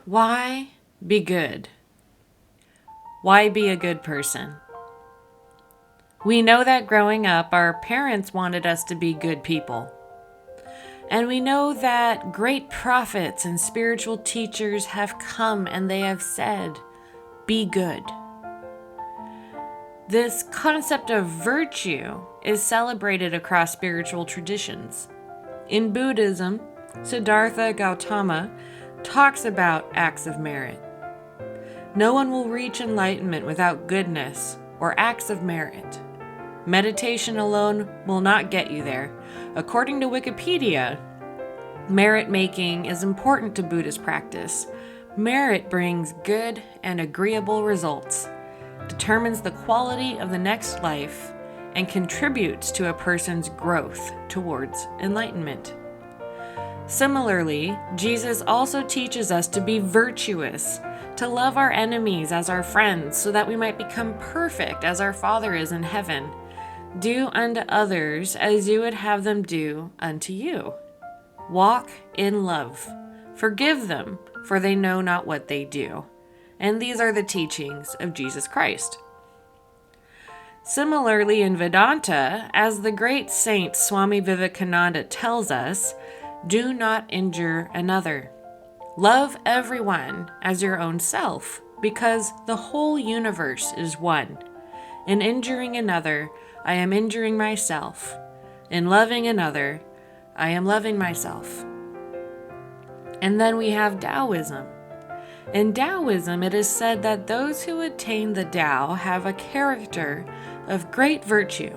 Why be good? Why be a good person? We know that growing up, our parents wanted us to be good people. And we know that great prophets and spiritual teachers have come and they have said, be good. This concept of virtue is celebrated across spiritual traditions. In Buddhism, Siddhartha Gautama talks about acts of merit. No one will reach enlightenment without goodness or acts of merit. Meditation alone will not get you there. According to Wikipedia, merit making is important to Buddhist practice. Merit brings good and agreeable results, determines the quality of the next life, and contributes to a person's growth towards enlightenment. Similarly, Jesus also teaches us to be virtuous, to love our enemies as our friends, so that we might become perfect as our Father is in heaven. Do unto others as you would have them do unto you. Walk in love. Forgive them, for they know not what they do. And these are the teachings of Jesus Christ. Similarly, in Vedanta, as the great saint Swami Vivekananda tells us, do not injure another. Love everyone as your own self, because the whole universe is one. In injuring another, I am injuring myself. In loving another, I am loving myself. And then we have Taoism. In Taoism, it is said that those who attain the Tao have a character of great virtue.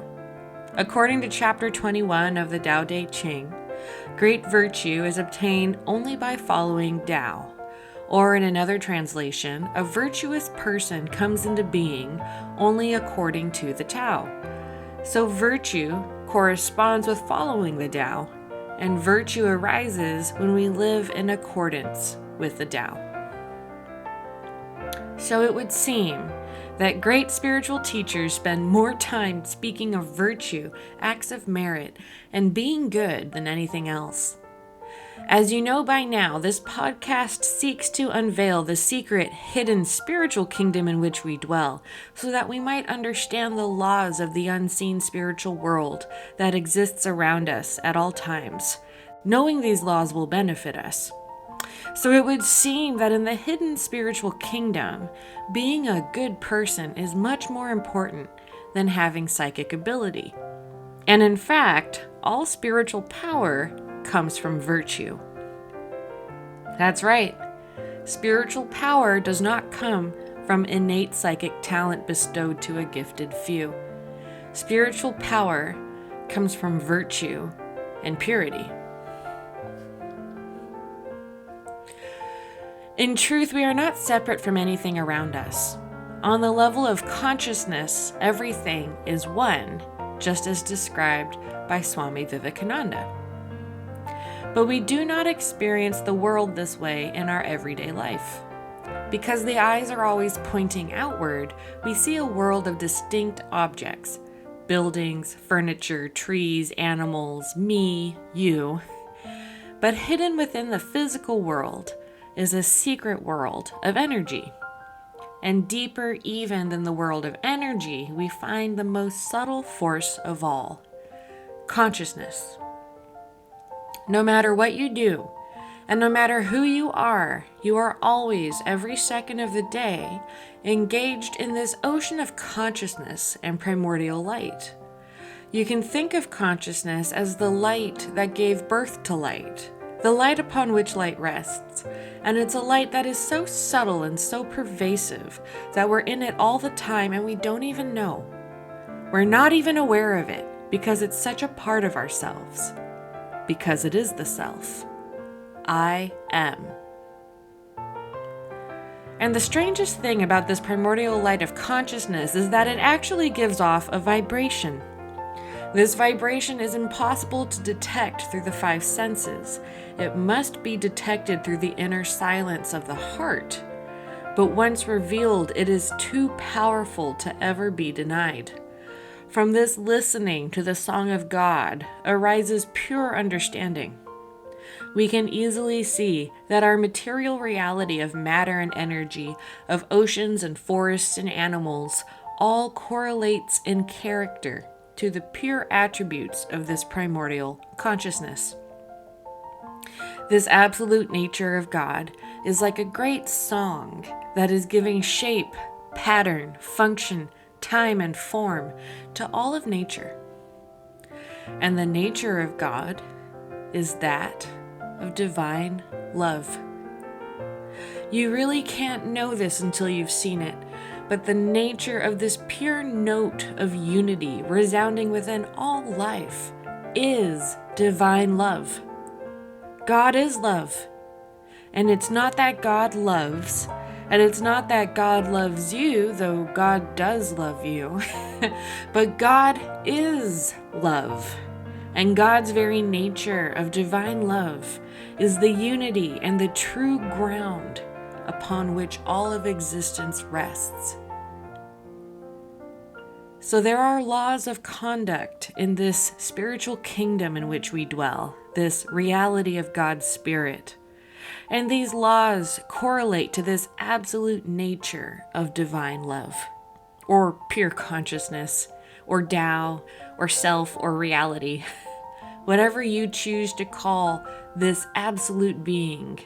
According to chapter 21 of the Tao Te Ching, great virtue is obtained only by following Tao. Or in another translation, a virtuous person comes into being only according to the Tao. So virtue corresponds with following the Tao, and virtue arises when we live in accordance with the Tao. So it would seem that great spiritual teachers spend more time speaking of virtue, acts of merit, and being good than anything else. As you know by now, this podcast seeks to unveil the secret, hidden spiritual kingdom in which we dwell, so that we might understand the laws of the unseen spiritual world that exists around us at all times. Knowing these laws will benefit us. So it would seem that in the hidden spiritual kingdom, being a good person is much more important than having psychic ability. And in fact, all spiritual power comes from virtue. That's right. Spiritual power does not come from innate psychic talent bestowed to a gifted few. Spiritual power comes from virtue and purity. In truth, we are not separate from anything around us. On the level of consciousness, everything is one, just as described by Swami Vivekananda. But we do not experience the world this way in our everyday life. Because the eyes are always pointing outward, we see a world of distinct objects: buildings, furniture, trees, animals, me, you. But hidden within the physical world is a secret world of energy. And deeper even than the world of energy, we find the most subtle force of all: consciousness. No matter what you do, and no matter who you are always, every second of the day, engaged in this ocean of consciousness and primordial light. You can think of consciousness as the light that gave birth to light, the light upon which light rests. And it's a light that is so subtle and so pervasive that we're in it all the time and we don't even know. We're not even aware of it because it's such a part of ourselves. Because it is the self. I am. And the strangest thing about this primordial light of consciousness is that it actually gives off a vibration. This vibration is impossible to detect through the five senses. It must be detected through the inner silence of the heart. But once revealed, it is too powerful to ever be denied. From this listening to the song of God arises pure understanding. we can easily see that our material reality of matter and energy, of oceans and forests and animals, all correlates in character to the pure attributes of this primordial consciousness. This absolute nature of God is like a great song that is giving shape, pattern, function, time, and form to all of nature. And the nature of God is that of divine love. You really can't know this until you've seen it, but the nature of this pure note of unity resounding within all life is divine love. God is love. And it's not that God loves, and it's not that God loves you, though God does love you, but God is love. And God's very nature of divine love is the unity and the true ground upon which all of existence rests. So there are laws of conduct in this spiritual kingdom in which we dwell, this reality of God's Spirit. And these laws correlate to this absolute nature of divine love, or pure consciousness, or Tao, or self, or reality. Whatever you choose to call this absolute being,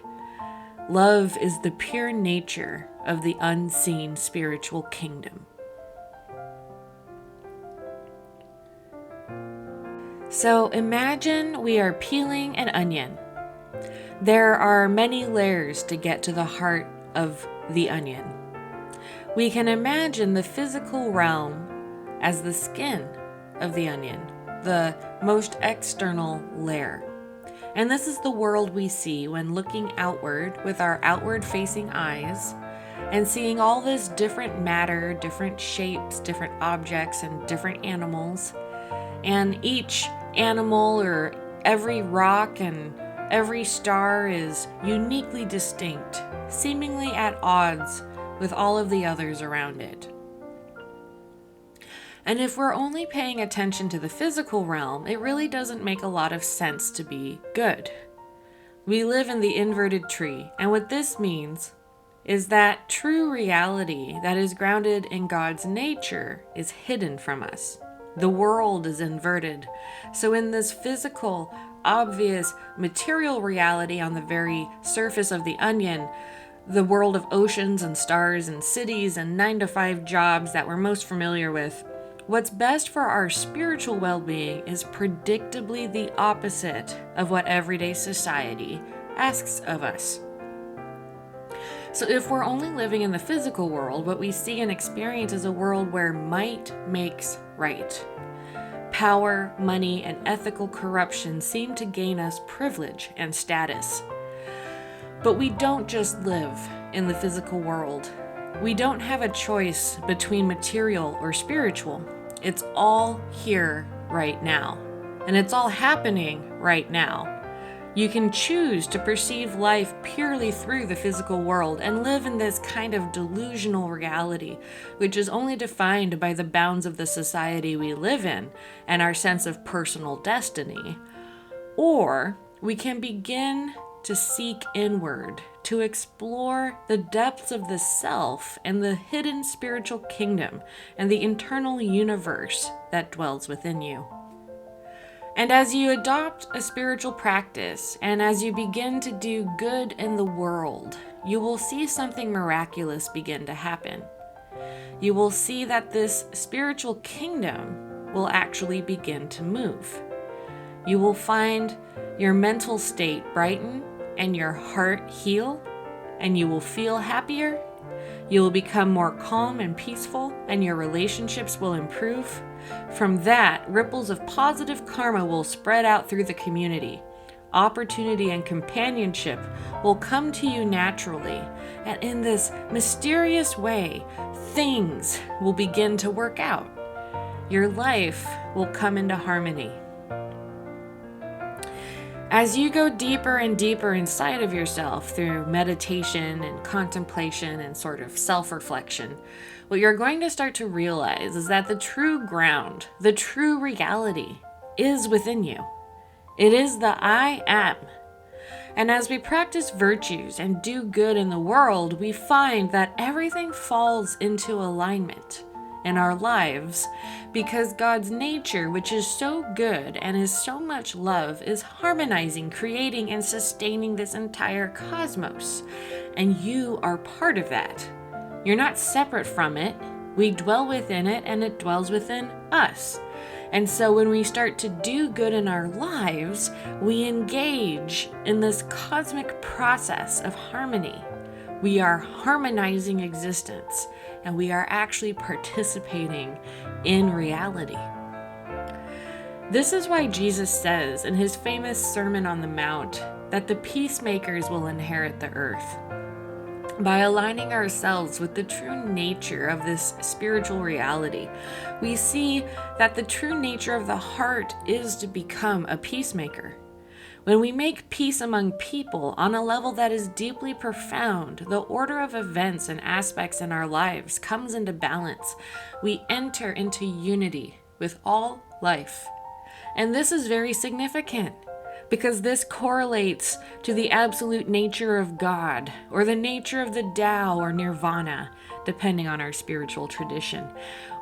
love is the pure nature of the unseen spiritual kingdom. So imagine we are peeling an onion. There are many layers to get to the heart of the onion. We can imagine the physical realm as the skin of the onion, the most external layer. And this is the world we see when looking outward with our outward-facing eyes and seeing all this different matter, different shapes, different objects, and different animals. And each animal or every rock and every star is uniquely distinct, seemingly at odds with all of the others around it. And if we're only paying attention to the physical realm, it really doesn't make a lot of sense to be good. We live in the inverted tree, and what this means is that true reality that is grounded in God's nature is hidden from us. The world is inverted. So in this physical, obvious, material reality on the very surface of the onion, the world of oceans and stars and cities and 9-to-5 jobs that we're most familiar with, what's best for our spiritual well-being is predictably the opposite of what everyday society asks of us. So if we're only living in the physical world, what we see and experience is a world where might makes right. Power, money, and ethical corruption seem to gain us privilege and status. But we don't just live in the physical world. We don't have a choice between material or spiritual. It's all here right now. And it's all happening right now. You can choose to perceive life purely through the physical world and live in this kind of delusional reality, which is only defined by the bounds of the society we live in and our sense of personal destiny. Or we can begin to seek inward, to explore the depths of the self and the hidden spiritual kingdom and the internal universe that dwells within you. And as you adopt a spiritual practice and as you begin to do good in the world, you will see something miraculous begin to happen. You will see that this spiritual kingdom will actually begin to move. You will find your mental state brighten and your heart heal, and you will feel happier. You will become more calm and peaceful, and your relationships will improve. From that, ripples of positive karma will spread out through the community. Opportunity and companionship will come to you naturally, and in this mysterious way, things will begin to work out. Your life will come into harmony. As you go deeper and deeper inside of yourself through meditation and contemplation and sort of self-reflection, what you're going to start to realize is that the true ground, the true reality, is within you. It is the I am. And as we practice virtues and do good in the world, we find that everything falls into alignment in our lives because God's nature, which is so good and is so much love, is harmonizing, creating, and sustaining this entire cosmos. And you are part of that. You're not separate from it. We dwell within it, and it dwells within us. And so when we start to do good in our lives, we engage in this cosmic process of harmony. We are harmonizing existence, and we are actually participating in reality. This is why Jesus says in his famous Sermon on the Mount that the peacemakers will inherit the earth. By aligning ourselves with the true nature of this spiritual reality, we see that the true nature of the heart is to become a peacemaker. When we make peace among people on a level that is deeply profound, the order of events and aspects in our lives comes into balance. We enter into unity with all life. And this is very significant because this correlates to the absolute nature of God or the nature of the Tao or Nirvana, depending on our spiritual tradition.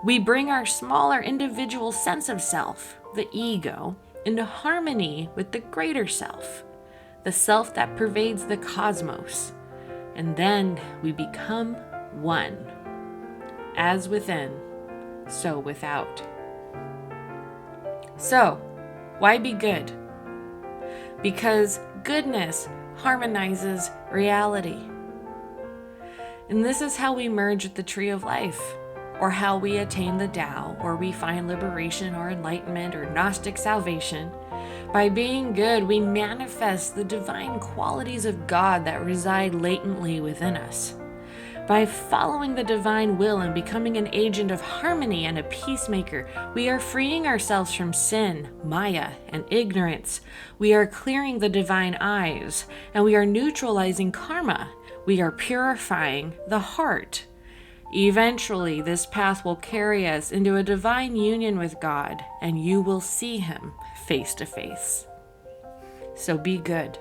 We bring our smaller individual sense of self, the ego, into harmony with the greater self, the self that pervades the cosmos. And then we become one. As within, so without. So, why be good? Because goodness harmonizes reality. And this is how we merge with the tree of life, or how we attain the Tao, or we find liberation or enlightenment or Gnostic salvation. By being good, we manifest the divine qualities of God that reside latently within us. By following the divine will and becoming an agent of harmony and a peacemaker, we are freeing ourselves from sin, Maya, and ignorance. We are clearing the divine eyes, and we are neutralizing karma. We are purifying the heart. Eventually, this path will carry us into a divine union with God, and you will see Him face to face. So be good.